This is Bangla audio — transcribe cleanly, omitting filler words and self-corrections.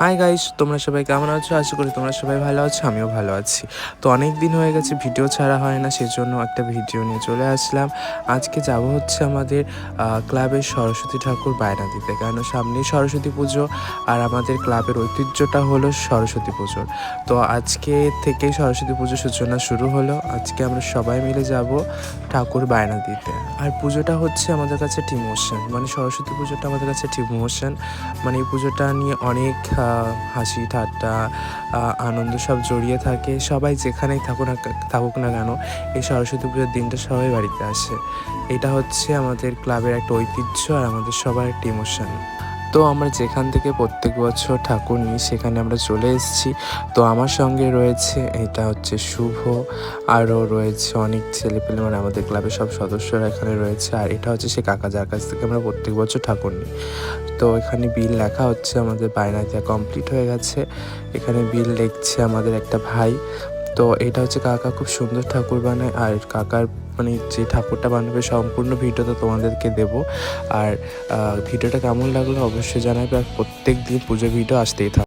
হাই গাইস, তোমরা সবাই কেমন আছো? আশা করি তোমরা সবাই ভালো আছো, আমিও ভালো আছি। তো অনেক দিন হয়ে গেছে ভিডিও ছাড়া হয় না, সেজন্য একটা ভিডিও নিয়ে চলে আসলাম। আজকে যাব হচ্ছে আমাদের ক্লাবের সরস্বতী ঠাকুর বায়না দিতে, কারণ সামনেই সরস্বতী পুজো আর আমাদের ক্লাবের ঐতিহ্যটা হলো সরস্বতী পুজোর। তো আজকে থেকেই সরস্বতী পুজোর সূচনা শুরু হলো। আজকে আমরা সবাই মিলে যাব ঠাকুর বায়না দিতে। আর পুজোটা হচ্ছে আমাদের কাছে ইমোশন, মানে সরস্বতী পুজোটা আমাদের কাছে ইমোশন। মানে এই পুজোটা নিয়ে অনেক হাসি ঠাট্টা আনন্দ সব জড়িয়ে থাকে। সবাই যেখানেই থাকুক না কেন, এই সরস্বতী পুজোর দিনটা সবাই বাড়িতে আসে। এটা হচ্ছে আমাদের ক্লাবের একটা ঐতিহ্য আর আমাদের সবার একটা ইমোশন। তো আমরা যেখান থেকে প্রত্যেক বছর ঠাকুর নিই সেখানে আমরা চলে এসেছি। তো আমার সঙ্গে রয়েছে, এটা হচ্ছে শুভ, আরও রয়েছে অনেক ছেলেপেলে, মানে আমাদের ক্লাবের সব সদস্যরা এখানে রয়েছে। আর এটা হচ্ছে সে কাকা, যার কাছ থেকে আমরা প্রত্যেক বছর ঠাকুর নিই। তো এখানে বিল লেখা হচ্ছে, আমাদের বায়না দেওয়া কমপ্লিট হয়ে গেছে। এখানে বিল লিখছে আমাদের একটা ভাই। তো এটা হচ্ছে কাকা খুব সুন্দর ঠাকুর বানায়, আর কাকার মানে যে ঠাকুরটা বানাবে সম্পূর্ণ ভিডিওটা তোমাদেরকে দেবো। আর ভিডিওটা কেমন লাগলো অবশ্যই জানাবে, আর প্রত্যেক দিন পুজো ভিডিও আসতেই থাকবে।